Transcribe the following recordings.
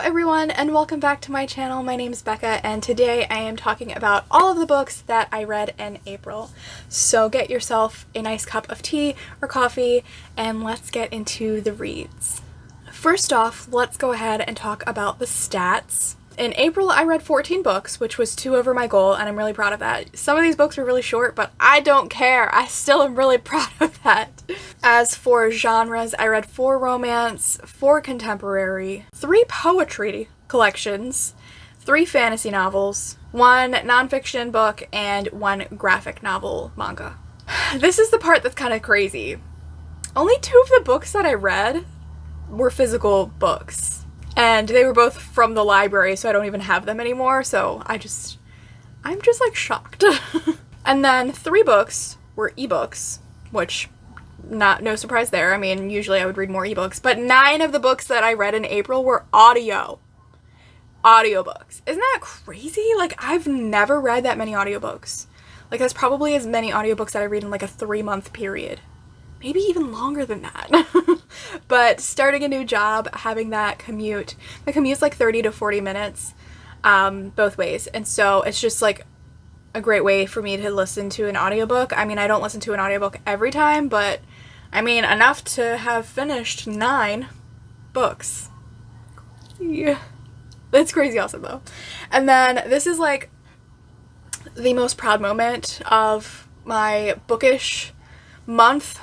everyone, and welcome back to my channel. My name is Becca, and today I am talking about all of the books that I read in April. So get yourself a nice cup of tea or coffee, and let's get into the reads. First off, let's go ahead and talk about the stats. In April, I read 14 books, which was 2 over my goal, and I'm really proud of that. Some of these books were really short, but I don't care. I still am really proud of that. As for genres, I read 4 romance, 4 contemporary, 3 poetry collections, 3 fantasy novels, 1 nonfiction book, and 1 graphic novel manga. This is the part that's kind of crazy. Only 2 of the books that I read were physical books. And they were both from the library, so I don't even have them anymore, so I'm just like shocked. And then 3 books were ebooks, which no surprise there. I mean, usually I would read more ebooks, but 9 of the books that I read in April were audiobooks. Isn't that crazy? Like, I've never read that many audiobooks. Like, that's probably as many audiobooks that I read in like a 3-month period. Maybe even longer than that. But starting a new job, having that commute, the commute's like 30 to 40 minutes both ways. And so it's just like a great way for me to listen to an audiobook. I mean, I don't listen to an audiobook every time, but I mean, enough to have finished 9 books. Yeah. It's crazy awesome though. And then this is like the most proud moment of my bookish month.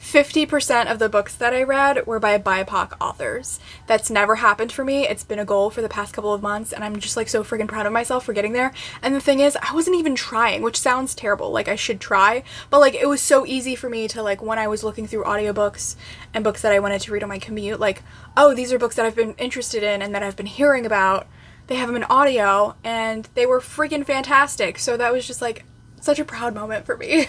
50% of the books that I read were by BIPOC authors. That's never happened for me. It's been a goal for the past couple of months, and I'm just like so freaking proud of myself for getting there. And the thing is, I wasn't even trying, which sounds terrible, like I should try, but like it was so easy for me to, like, when I was looking through audiobooks and books that I wanted to read on my commute, like, oh, these are books that I've been interested in and that I've been hearing about. They have them in audio, and they were freaking fantastic. So that was just like such a proud moment for me.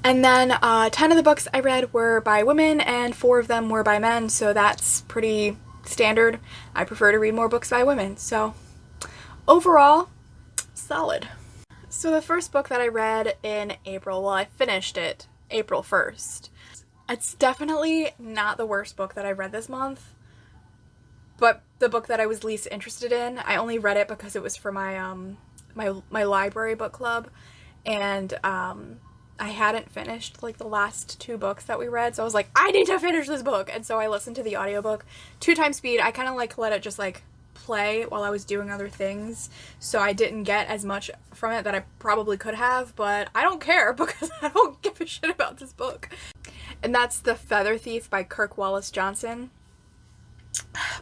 And then 10 of the books I read were by women and 4 of them were by men, so that's pretty standard. I prefer to read more books by women, so overall, solid. So the first book that I read in April, well, I finished it April 1st. It's definitely not the worst book that I read this month, but the book that I was least interested in. I only read it because it was for my my library book club, and I hadn't finished like the last 2 books that we read, so I was like, I need to finish this book, and so I listened to the audiobook 2 times speed. I kind of like let it just like play while I was doing other things, so I didn't get as much from it that I probably could have, but I don't care because I don't give a shit about this book. And that's The Feather Thief by Kirk Wallace Johnson.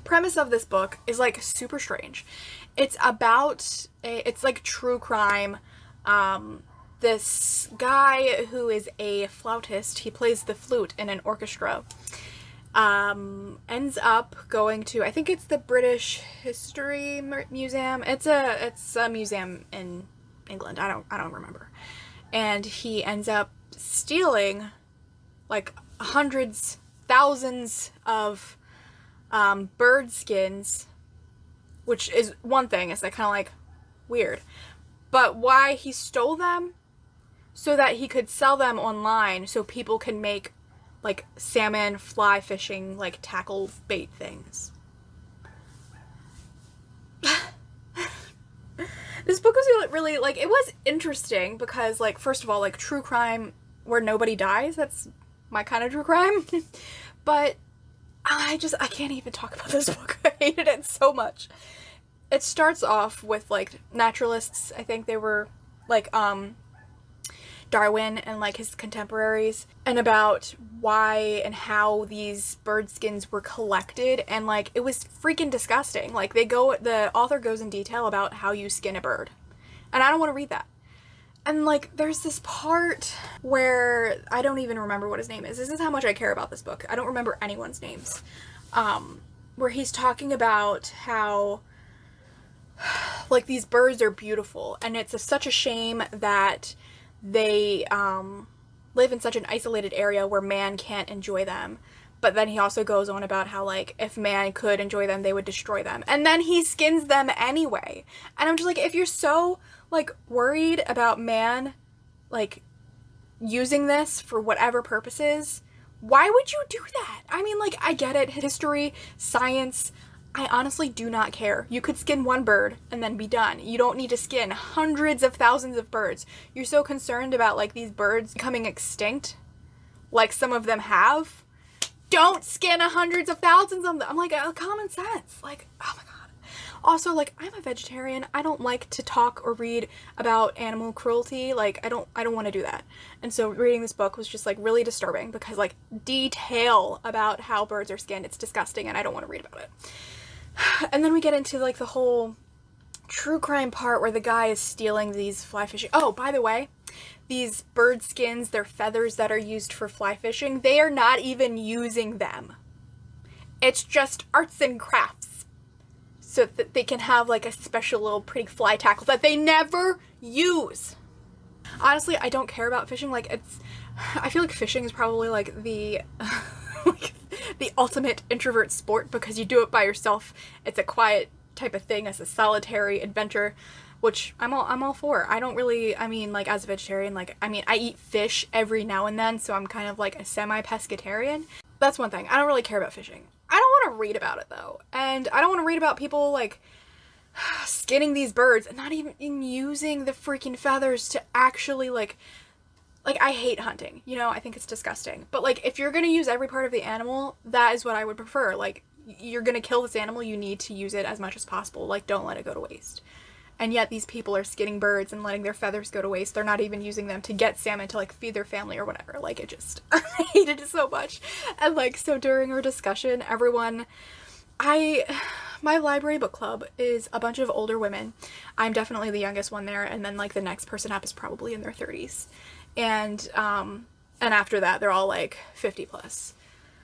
Premise of this book is like super strange. It's about it's like true crime. This guy who is a flautist, he plays the flute in an orchestra, ends up going to, I think it's the British History Museum. It's a museum in England. I don't remember. And he ends up stealing like hundreds, thousands of bird skins, which is one thing. It's like kind of like weird. But why he stole them? So that he could sell them online so people can make like salmon fly fishing like tackle bait things. This book was really like, it was interesting because, like, first of all, like, true crime where nobody dies, that's my kind of true crime. But I can't even talk about this book. I hated it so much. It starts off with like naturalists. I think they were like Darwin and like his contemporaries, and about why and how these bird skins were collected, and like it was freaking disgusting. Like the author goes in detail about how you skin a bird, and I don't want to read that. And like there's this part where I don't even remember what his name is. This is how much I care about this book. I don't remember anyone's names. Where he's talking about how like these birds are beautiful, and it's such a shame that they live in such an isolated area where man can't enjoy them. But then he also goes on about how, like, if man could enjoy them, they would destroy them. And then he skins them anyway. And I'm just like, if you're so, like, worried about man, like, using this for whatever purposes, why would you do that? I mean, like, I get it. History, science, I honestly do not care. You could skin one bird and then be done. You don't need to skin hundreds of thousands of birds. You're so concerned about like these birds becoming extinct, like some of them have. Don't skin hundreds of thousands of them. I'm like, common sense. Like, oh my god. Also, like, I'm a vegetarian. I don't like to talk or read about animal cruelty. Like, I don't want to do that. And so reading this book was just like really disturbing because like detail about how birds are skinned, it's disgusting and I don't want to read about it. And then we get into like the whole true crime part where the guy is stealing these fly fishing. Oh, by the way, these bird skins, their feathers that are used for fly fishing, they are not even using them. It's just arts and crafts. So that they can have like a special little pretty fly tackle that they never use. Honestly, I don't care about fishing. Like I feel like fishing is probably like the like the ultimate introvert sport because you do it by yourself. It's a quiet type of thing. It's a solitary adventure, which I'm all for. I don't really, I mean, like as a vegetarian, like, I mean, I eat fish every now and then, so I'm kind of like a semi-pescatarian. That's one thing. I don't really care about fishing. I don't want to read about it though. And I don't want to read about people like skinning these birds and not even using the freaking feathers to actually like I hate hunting, you know, I think it's disgusting. But like if you're going to use every part of the animal, that is what I would prefer. Like you're going to kill this animal, you need to use it as much as possible. Like don't let it go to waste. And yet these people are skinning birds and letting their feathers go to waste. They're not even using them to get salmon to like feed their family or whatever. Like it just, I hated it so much. And like, so during our discussion, my library book club is a bunch of older women. I'm definitely the youngest one there. And then like the next person up is probably in their 30s. And after that, they're all like 50 plus.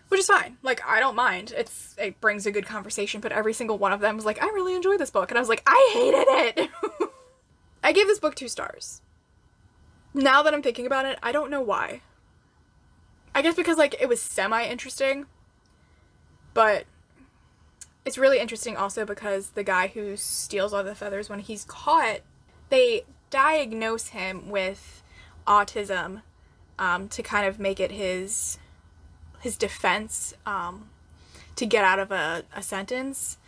Which is fine. Like, I don't mind. It brings a good conversation, but every single one of them was like, I really enjoyed this book. And I was like, I hated it! I gave this book 2 stars. Now that I'm thinking about it, I don't know why. I guess because, like, it was semi-interesting. But it's really interesting also because the guy who steals all the feathers, when he's caught, they diagnose him with autism to kind of make it his defense to get out of a sentence.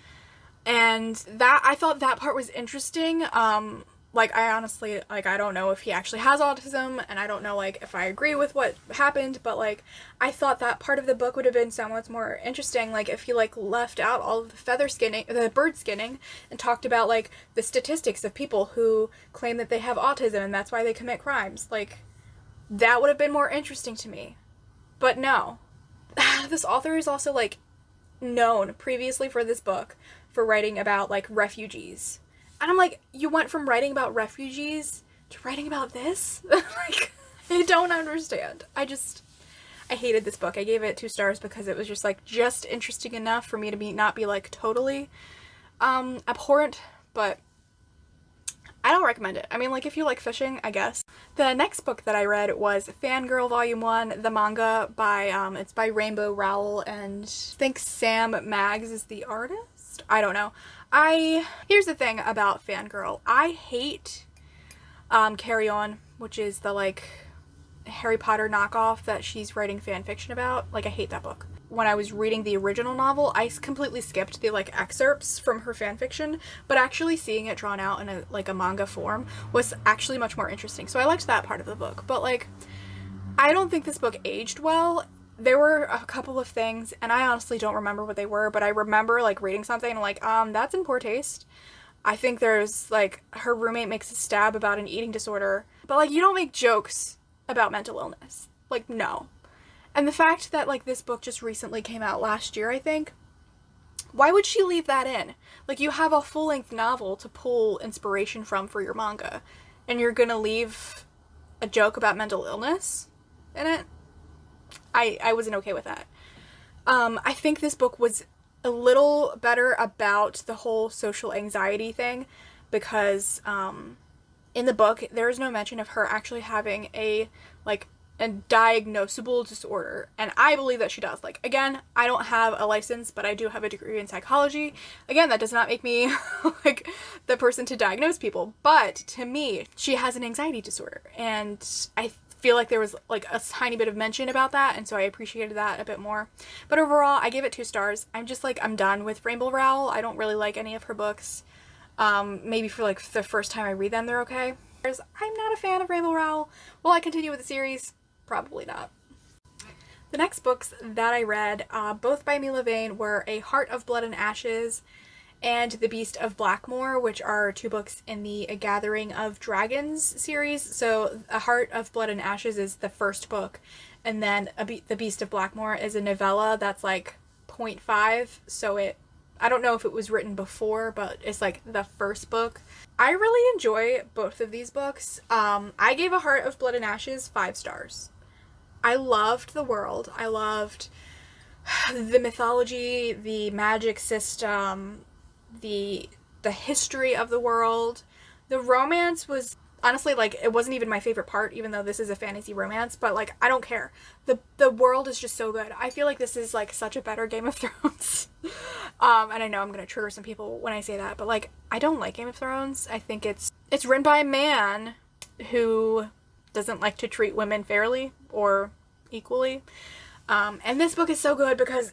And that, I thought that part was interesting. Like, I honestly, like, I don't know if he actually has autism, and I don't know, like, if I agree with what happened, but, like, I thought that part of the book would have been so much more interesting, like, if he, like, left out all of the bird skinning, and talked about, like, the statistics of people who claim that they have autism, and that's why they commit crimes. Like, that would have been more interesting to me. But no. This author is also, like, known previously for this book for writing about, like, refugees. And I'm like, you went from writing about refugees to writing about this? Like, I don't understand. I hated this book. I gave it 2 stars because it was just, like, just interesting enough for me to not be, like, totally abhorrent, but I don't recommend it. I mean, like, if you like fishing, I guess. The next book that I read was Fangirl Volume 1, the manga by, it's by Rainbow Rowell, and I think Sam Maggs is the artist? I don't know. Here's the thing about Fangirl. I hate, Carry On, which is the, like, Harry Potter knockoff that she's writing fan fiction about. Like, I hate that book. When I was reading the original novel, I completely skipped the, like, excerpts from her fanfiction, but actually seeing it drawn out in a manga form was actually much more interesting. So I liked that part of the book, but, like, I don't think this book aged well. There were a couple of things, and I honestly don't remember what they were, but I remember, like, reading something and, like, that's in poor taste. I think there's, like, her roommate makes a stab about an eating disorder, but, like, you don't make jokes about mental illness. Like, no. And the fact that, like, this book just recently came out last year, I think, why would she leave that in? Like, you have a full-length novel to pull inspiration from for your manga, and you're gonna leave a joke about mental illness in it? I wasn't okay with that. I think this book was a little better about the whole social anxiety thing, because, in the book, there is no mention of her actually having a diagnosable disorder, and I believe that she does. Like, again, I don't have a license, but I do have a degree in psychology. Again, that does not make me, like, the person to diagnose people, but to me, she has an anxiety disorder, and I feel like there was like a tiny bit of mention about that, and so I appreciated that a bit more. But overall, I gave it 2 stars. I'm just like, I'm done with Rainbow Rowell. I don't really like any of her books. Maybe for like the first time I read them, they're okay. I'm not a fan of Rainbow Rowell. Will I continue with the series? Probably not. The next books that I read, both by Milla Vane, were A Heart of Blood and Ashes and The Beast of Blackmoor, which are 2 books in the A Gathering of Dragons series. So A Heart of Blood and Ashes is the first book, and then The Beast of Blackmoor is a novella that's like 0.5, so I don't know if it was written before, but it's like the first book. I really enjoy both of these books. I gave A Heart of Blood and Ashes 5 stars. I loved the world. I loved the mythology, the magic system, the history of the world. The romance was honestly, like, it wasn't even my favorite part, even though this is a fantasy romance, but like, I don't care. The world is just so good. I feel like this is like such a better Game of Thrones. And I know I'm gonna trigger some people when I say that, but like, I don't like Game of Thrones. I think it's written by a man who doesn't like to treat women fairly or equally. And this book is so good because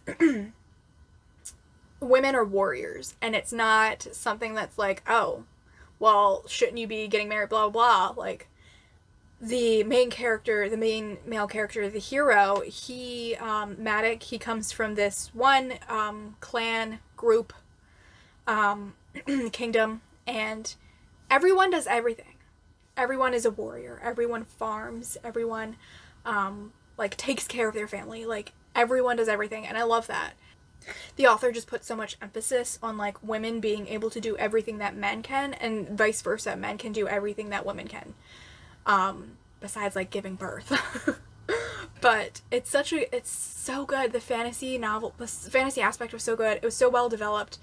women are warriors, and it's not something that's like, oh, well, shouldn't you be getting married, blah, blah, blah. Like, the main character, the main male character, the hero, he, Maddox, he comes from this one, clan, group, kingdom, and everyone does everything. Everyone is a warrior. Everyone farms. Everyone, like, takes care of their family. Like, everyone does everything, and I love that. The author just put so much emphasis on, like, women being able to do everything that men can, and vice versa. Men can do everything that women can. Besides, like, giving birth. But it's so good. The fantasy novel, the fantasy aspect was so good. It was so well developed.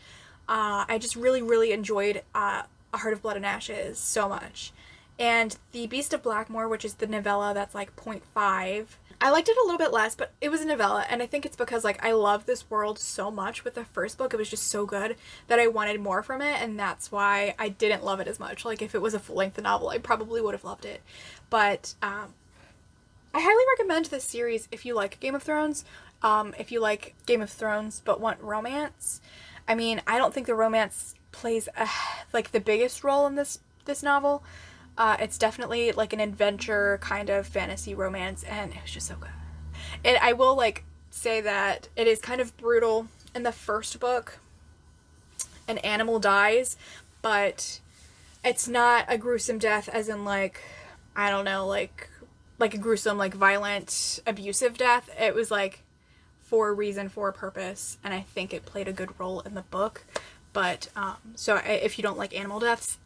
I just really, really enjoyed A Heart of Blood and Ashes so much. And The Beast of Blackmoor, which is the novella that's like 0.5, I liked it a little bit less, but it was a novella, and I think it's because, like, I love this world so much with the first book. It was just so good that I wanted more from it, and that's why I didn't love it as much. Like, if it was a full-length novel, I probably would have loved it. But I highly recommend this series if you like Game of Thrones. If you like Game of Thrones but want romance. I mean, I don't think the romance plays like the biggest role in this novel. It's definitely like an adventure kind of fantasy romance, and it was just so good. And I will, like, say that it is kind of brutal. In the first book, an animal dies, but it's not a gruesome death as in, like, I don't know, like a gruesome, like, violent, abusive death. It was like for a reason, for a purpose, and I think it played a good role in the book. But so if you don't like animal deaths,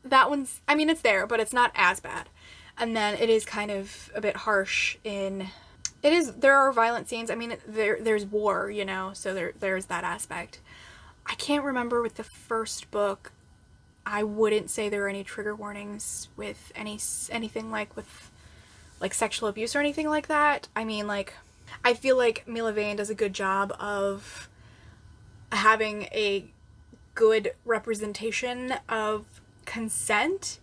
that one's, I mean, it's there, but it's not as bad. And then it is kind of a bit harsh in, there are violent scenes. I mean, there's war, you know, so there's that aspect. I can't remember with the first book. I wouldn't say there are any trigger warnings with anything like with, like, sexual abuse or anything like that. I mean, like, I feel like Milla Vane does a good job of having a good representation of consent,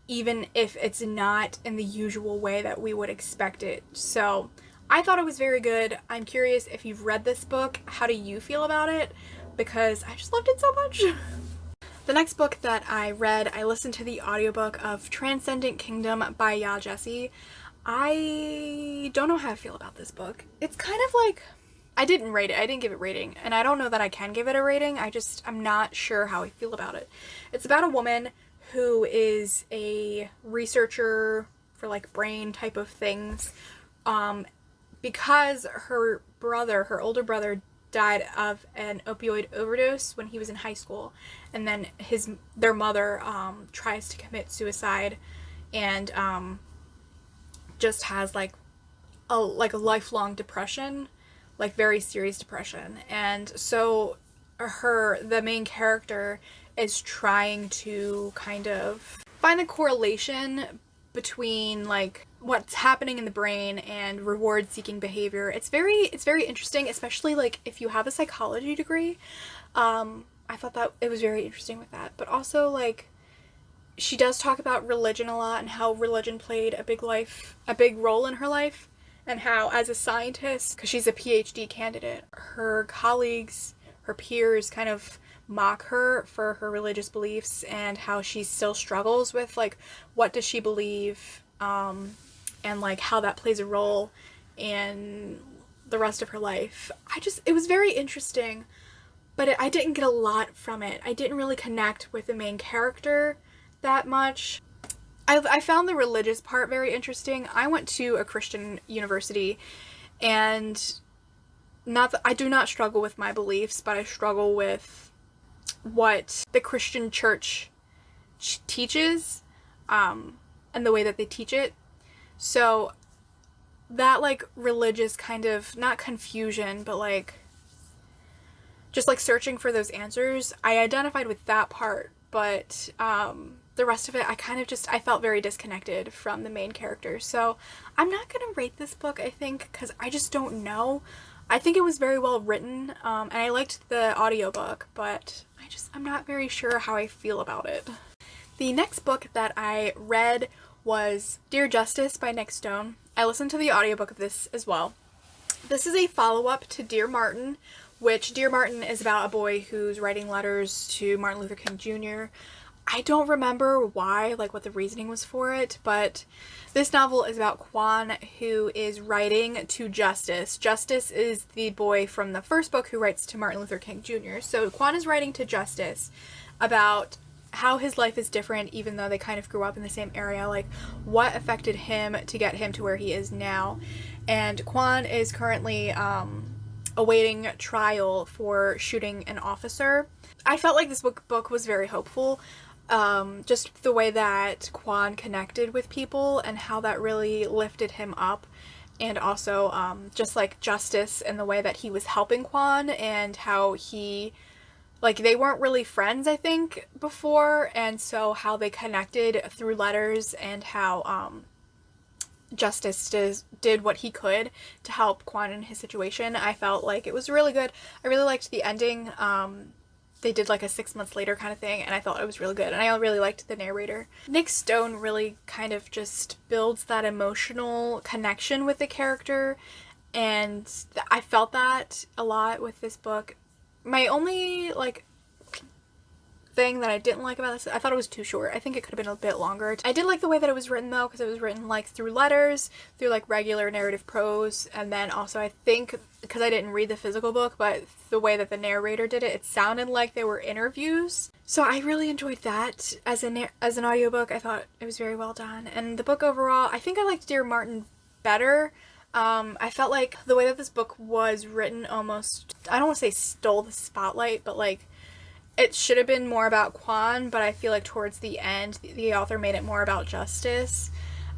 even if it's not in the usual way that we would expect it. So I thought it was very good. I'm curious if you've read this book, how do you feel about it? Because I just loved it so much. The next book that I read, I listened to the audiobook of Transcendent Kingdom by Gyasi. I don't know how I feel about this book. It's kind of like, I didn't rate it. I didn't give it a rating, and I don't know that I can give it a rating. I'm not sure how I feel about it. It's about a woman who is a researcher for, like, brain type of things, because her older brother died of an opioid overdose when he was in high school, and then their mother tries to commit suicide, and just has like a lifelong depression, like very serious depression. And so the main character is trying to kind of find the correlation between, like, what's happening in the brain and reward seeking behavior. It's very interesting, especially, like, if you have a psychology degree. I thought that it was very interesting with that, but also, like, she does talk about religion a lot and how religion played a big role in her life, and how as a scientist, because she's a PhD candidate, her colleagues, her peers kind of mock her for her religious beliefs, and how she still struggles with like what does she believe, and like how that plays a role in the rest of her life. It was very interesting, but I didn't get a lot from it. I didn't really connect with the main character that much. I found the religious part very interesting. I went to a Christian university, and I do not struggle with my beliefs, but I struggle with what the Christian church teaches, and the way that they teach it. So that like religious kind of, not confusion, but like just like searching for those answers, I identified with that part, but the rest of it, I felt very disconnected from the main character. So I'm not gonna rate this book, I think, because I just don't know. I think it was very well written, and I liked the audiobook, but I'm not very sure how I feel about it. The next book that I read was Dear Justice by Nick Stone. I listened to the audiobook of this as well. This is a follow-up to Dear Martin, which Dear Martin is about a boy who's writing letters to Martin Luther King Jr. I don't remember why, like what the reasoning was for it, but this novel is about Kwame, who is writing to Justyce. Justyce is the boy from the first book who writes to Martin Luther King Jr. So Kwame is writing to Justyce about how his life is different even though they kind of grew up in the same area, like what affected him to get him to where he is now. And Kwame is currently awaiting trial for shooting an officer. I felt like this book was very hopeful. Just the way that Kwame connected with people and how that really lifted him up, and also just like Justyce and the way that he was helping Kwame, and how he, like, they weren't really friends, I think, before, and so how they connected through letters, and how Justyce did what he could to help Kwame in his situation. I felt like it was really good. I really liked the ending. They did like a 6 months later kind of thing, and I thought it was really good, and I really liked the narrator. Nick Stone really kind of just builds that emotional connection with the character, and I felt that a lot with this book. My only like thing that I didn't like about this, I thought it was too short. I think it could have been a bit longer. I did like the way that it was written though, because it was written like through letters, through like regular narrative prose, and then also I think, because I didn't read the physical book, but the way that the narrator did it, it sounded like they were interviews. So I really enjoyed that as an audiobook. I thought it was very well done. And the book overall, I think I liked Dear Martin better. I felt like the way that this book was written almost, I don't want to say stole the spotlight, but like it should have been more about Kwame, but I feel like towards the end, the author made it more about Justyce.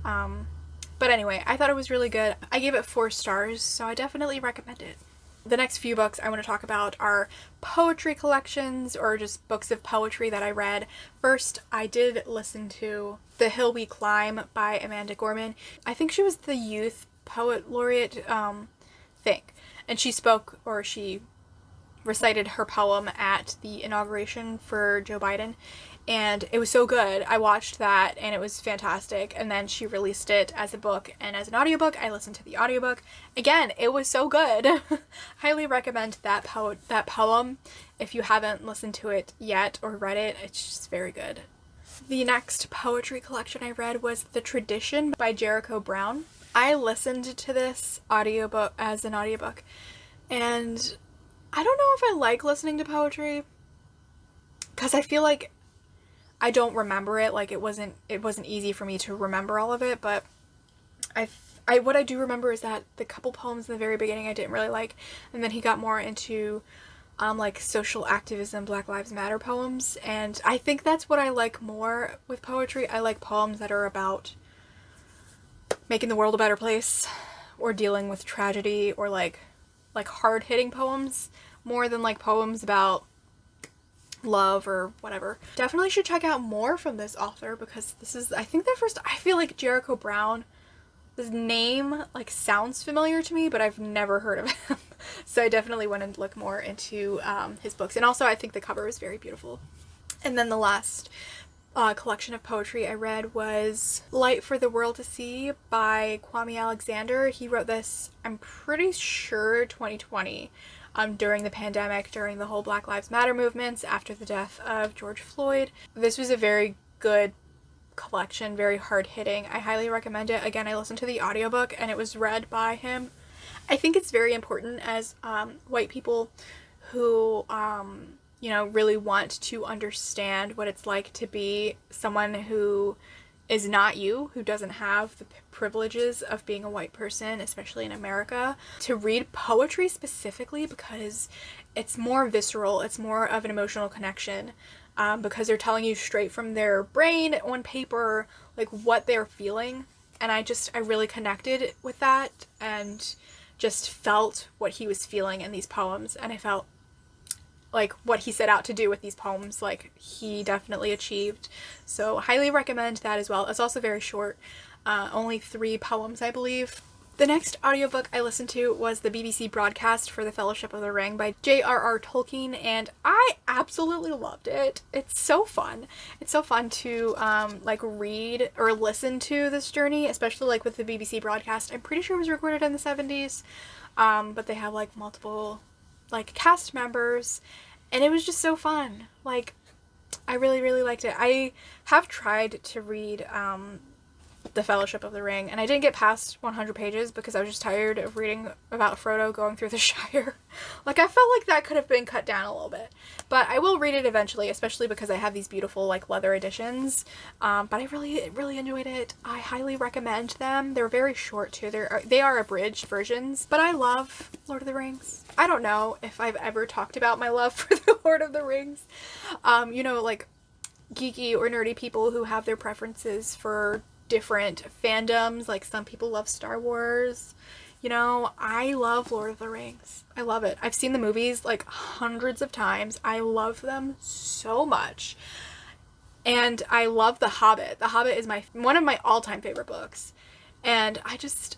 But anyway, I thought it was really good. I gave it 4 stars, so I definitely recommend it. The next few books I want to talk about are poetry collections, or just books of poetry that I read. First, I did listen to The Hill We Climb by Amanda Gorman. I think she was the Youth Poet Laureate thing, and she recited her poem at the inauguration for Joe Biden, and it was so good. I watched that and it was fantastic, and then she released it as a book and as an audiobook. I listened to the audiobook. Again, it was so good. Highly recommend that poem if you haven't listened to it yet or read it. It's just very good. The next poetry collection I read was The Tradition by Jericho Brown. I listened to this audiobook as an audiobook, and I don't know if I like listening to poetry, because I feel like I don't remember it. Like it wasn't easy for me to remember all of it, but what I do remember is that the couple poems in the very beginning I didn't really like, and then he got more into like social activism, Black Lives Matter poems, and I think that's what I like more with poetry. I like poems that are about making the world a better place, or dealing with tragedy, or like hard-hitting poems, more than like poems about love or whatever. Definitely should check out more from this author, because this is, I think, I feel like Jericho Brown, this name like sounds familiar to me, but I've never heard of him. So I definitely want to look more into his books, and also I think the cover is very beautiful. And then the last collection of poetry I read was Light for the World to See by Kwame Alexander. He wrote this, I'm pretty sure, 2020, during the pandemic, during the whole Black Lives Matter movements after the death of George Floyd. This was a very good collection, very hard-hitting. I highly recommend it. Again, I listened to the audiobook and it was read by him. I think it's very important as white people who you know, really want to understand what it's like to be someone who is not you, who doesn't have the privileges of being a white person, especially in America, to read poetry specifically because it's more visceral, it's more of an emotional connection, because they're telling you straight from their brain on paper, like, what they're feeling. And I really connected with that and just felt what he was feeling in these poems, and I felt like what he set out to do with these poems, like, he definitely achieved. So highly recommend that as well. It's also very short, only 3 poems, I believe. The next audiobook I listened to was the BBC broadcast for The Fellowship of the Ring by J.R.R. Tolkien, and I absolutely loved it. It's so fun. It's so fun to like read or listen to this journey, especially like with the BBC broadcast. I'm pretty sure it was recorded in the 70s, but they have like multiple like cast members, and it was just so fun. Like, I really, really liked it. I have tried to read The Fellowship of the Ring, and I didn't get past 100 pages because I was just tired of reading about Frodo going through the Shire. Like, I felt like that could have been cut down a little bit. But I will read it eventually, especially because I have these beautiful, like, leather editions. But I really, really enjoyed it. I highly recommend them. They're very short, too. They are abridged versions. But I love Lord of the Rings. I don't know if I've ever talked about my love for the Lord of the Rings. You know, like, geeky or nerdy people who have their preferences for different fandoms. Like, some people love Star Wars. You know, I love Lord of the Rings. I love it. I've seen the movies like hundreds of times. I love them so much. And I love The Hobbit. The Hobbit is one of my all-time favorite books. And I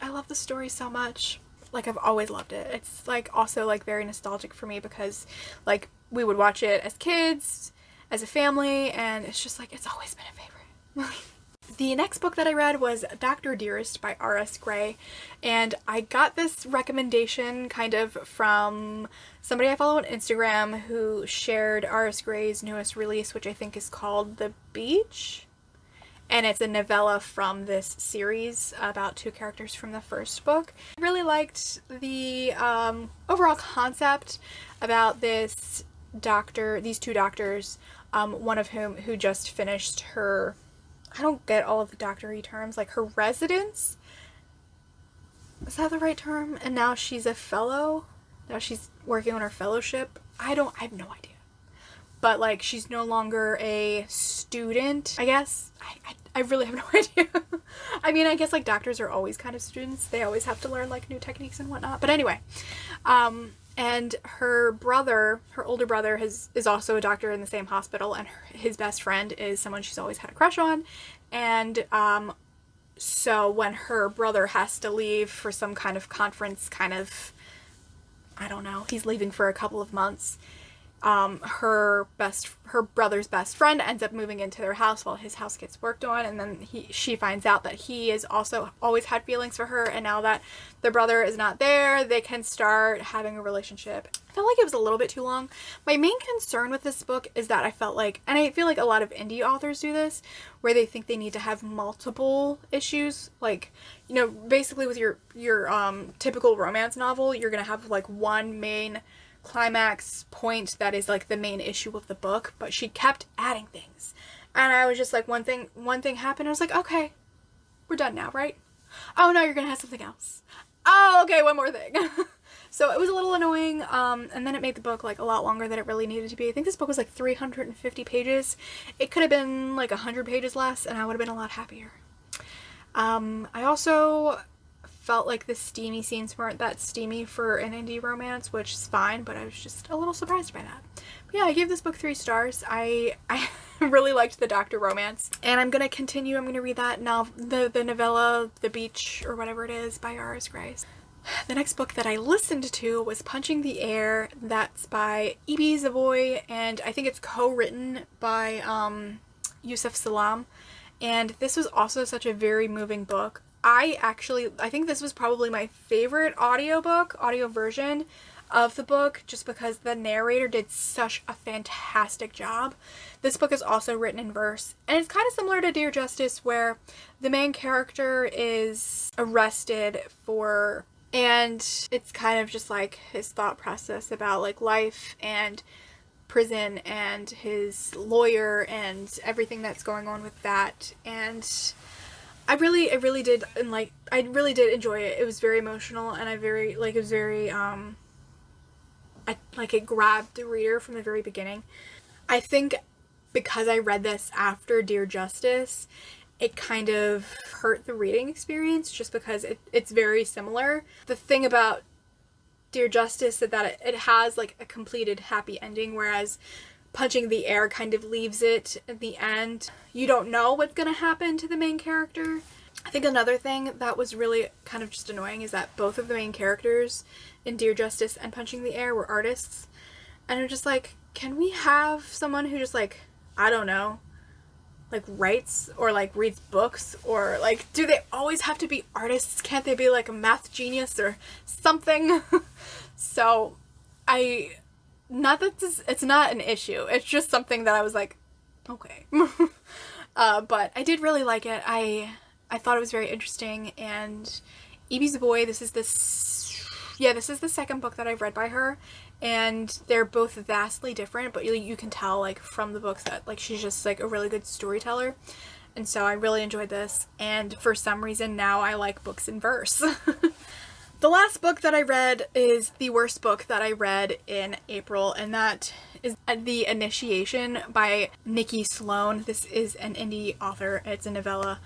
love the story so much. Like, I've always loved it. It's like also like very nostalgic for me because like we would watch it as kids, as a family, and it's just like, it's always been a favorite. The next book that I read was Dr. Dearest by R.S. Gray, and I got this recommendation kind of from somebody I follow on Instagram who shared R.S. Gray's newest release, which I think is called The Beach, and it's a novella from this series about 2 characters from the first book. I really liked the overall concept about these 2 doctors, one of who just finished her, I don't get all of the doctory terms, like her residence? Is that the right term? And now she's a fellow? Now she's working on her fellowship? I have no idea. But like, she's no longer a student, I guess. I really have no idea. I mean, I guess like doctors are always kind of students. They always have to learn like new techniques and whatnot. But anyway, and her older brother is also a doctor in the same hospital, and his best friend is someone she's always had a crush on. And so when her brother has to leave for some kind of conference, I don't know, he's leaving for a couple of months, her brother's best friend ends up moving into their house while his house gets worked on, and then she finds out that he has also always had feelings for her, and now that the brother is not there, they can start having a relationship. I felt like it was a little bit too long. My main concern with this book is that I felt like, and I feel like a lot of indie authors do this, where they think they need to have multiple issues. Like, you know, basically with your typical romance novel, you're gonna have like one main climax point that is like the main issue of the book, but she kept adding things, and I was just like, one thing happened, I was like, okay, we're done now, right? Oh no, you're gonna have something else. Oh, okay, one more thing. So it was a little annoying, and then it made the book like a lot longer than it really needed to be. I think this book was like 350 pages. It could have been like 100 pages less, and I would have been a lot happier. I also felt like the steamy scenes weren't that steamy for an indie romance, which is fine, but I was just a little surprised by that. But yeah, I gave this book 3 stars. I really liked the doctor romance, and I'm gonna read that the novella, The Beach, or whatever it is, by R.S. Gray. The next book that I listened to was Punching the Air. That's by E.B. Zoboi, and I think it's co-written by Yusef Salaam, and this was also such a very moving book. I think this was probably my favorite audio version of the book, just because the narrator did such a fantastic job. This book is also written in verse, and it's kind of similar to Dear Justice, where the main character is arrested and it's kind of just like his thought process about like life and prison and his lawyer and everything that's going on with that. And I really did enjoy it. It was very emotional, and it grabbed the reader from the very beginning. I think because I read this after Dear Justice, it kind of hurt the reading experience, just because it's very similar. The thing about Dear Justice is that it has like a completed happy ending, whereas Punching the Air kind of leaves it at the end. You don't know what's gonna happen to the main character. I think another thing that was really kind of just annoying is that both of the main characters in Dear Justice and Punching the Air were artists. And I'm just like, can we have someone who just like, I don't know, like writes or like reads books, or like, do they always have to be artists? Can't they be like a math genius or something? So it's not an issue. It's just something that I was like, okay. But I did really like it. I thought it was very interesting, and E.B. Zoboi, this is the second book that I've read by her, and they're both vastly different, but you can tell like from the books that like she's just like a really good storyteller. And so I really enjoyed this, and for some reason now I like books in verse. The last book that I read is the worst book that I read in April, and that is The Initiation by Nikki Sloane. This is an indie author. It's a novella.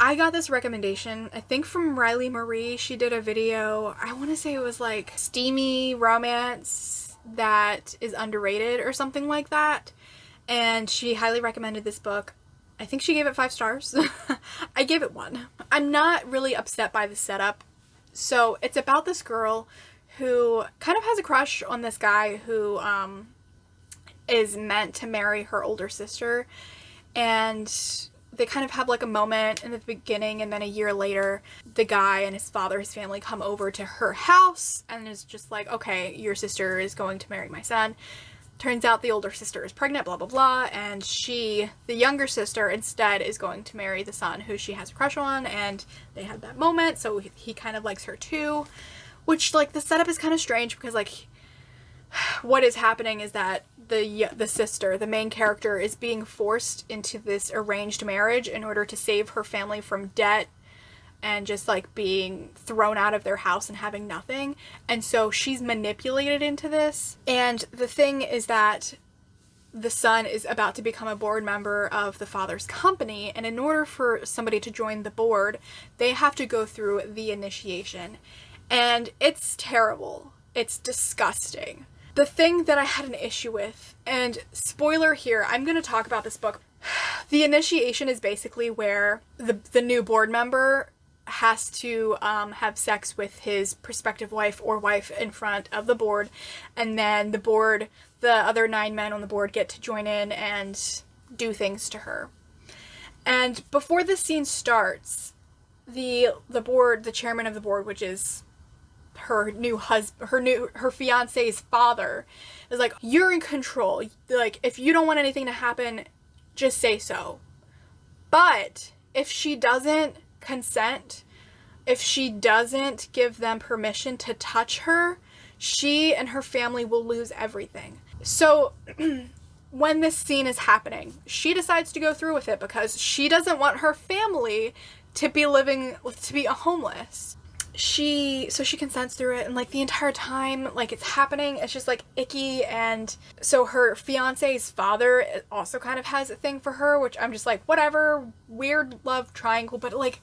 I got this recommendation, I think from Riley Marie. She did a video, I want to say it was like steamy romance that is underrated or something like that, and she highly recommended this book. I think she gave it 5 stars. I gave it 1. I'm not really upset by the setup. So it's about this girl who kind of has a crush on this guy who is meant to marry her older sister, and they kind of have like a moment in the beginning, and then a year later the guy and his father, his family, come over to her house and is just like, okay, your sister is going to marry my son. Turns out the older sister is pregnant, blah blah blah, and the younger sister, instead is going to marry the son who she has a crush on, and they had that moment, so he kind of likes her too, which like the setup is kind of strange, because like what is happening is that the sister, the main character, is being forced into this arranged marriage in order to save her family from debt and just like being thrown out of their house and having nothing. And so she's manipulated into this. And the thing is that the son is about to become a board member of the father's company, and in order for somebody to join the board, they have to go through the initiation. And it's terrible. It's disgusting. The thing that I had an issue with, and spoiler here, I'm going to talk about this book. The initiation is basically where the new board member has to have sex with his prospective wife or wife in front of the board, and then the other 9 men on the board get to join in and do things to her. And before this scene starts, the chairman of the board, which is her fiance's father, is like, you're in control. Like, if you don't want anything to happen, just say so. But if she doesn't consent, if she doesn't give them permission to touch her, she and her family will lose everything. So when this scene is happening, she decides to go through with it because she doesn't want her family to be homeless. So she consents through it, and like the entire time like it's happening, it's just like icky. And so her fiance's father also kind of has a thing for her, which I'm just like, whatever, weird love triangle. But like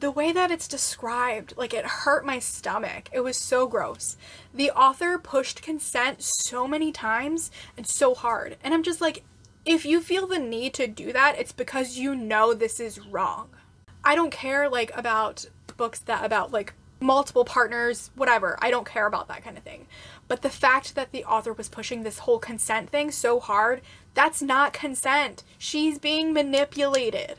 the way that it's described, like, it hurt my stomach. It was so gross. The author pushed consent so many times and so hard, and I'm just like, if you feel the need to do that, it's because you know this is wrong. I don't care like about books that about like multiple partners, whatever. I don't care about that kind of thing. But the fact that the author was pushing this whole consent thing so hard, that's not consent. She's being manipulated.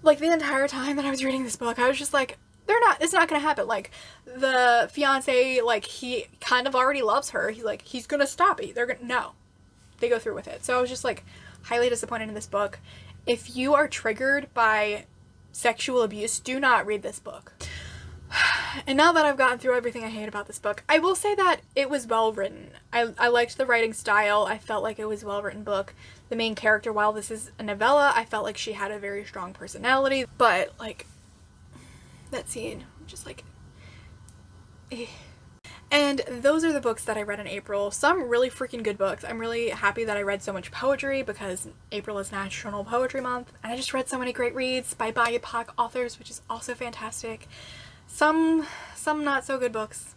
Like, the entire time that I was reading this book, I was just like, it's not gonna happen. Like, the fiance, like, he kind of already loves her. He's gonna stop it. No. They go through with it. So I was just, like, highly disappointed in this book. If you are triggered by sexual abuse, do not read this book. And now that I've gotten through everything I hate about this book, I will say that it was well written. I liked the writing style. I felt like it was a well written book. The main character, while this is a novella, I felt like she had a very strong personality. But, like, that scene, just like, eh. And those are the books that I read in April. Some really freaking good books. I'm really happy that I read so much poetry because April is National Poetry Month. And I just read so many great reads by BIPOC authors, which is also fantastic. Some not so good books,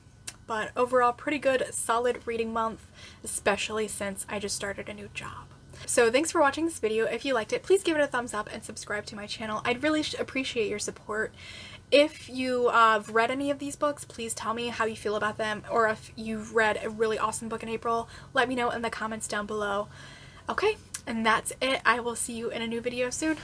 but overall pretty good, solid reading month, especially since I just started a new job. So thanks for watching this video. If you liked it, please give it a thumbs up and subscribe to my channel. I'd really appreciate your support. If you have read any of these books, please tell me how you feel about them, or if you've read a really awesome book in April, let me know in the comments down below. Okay, and that's it. I will see you in a new video soon.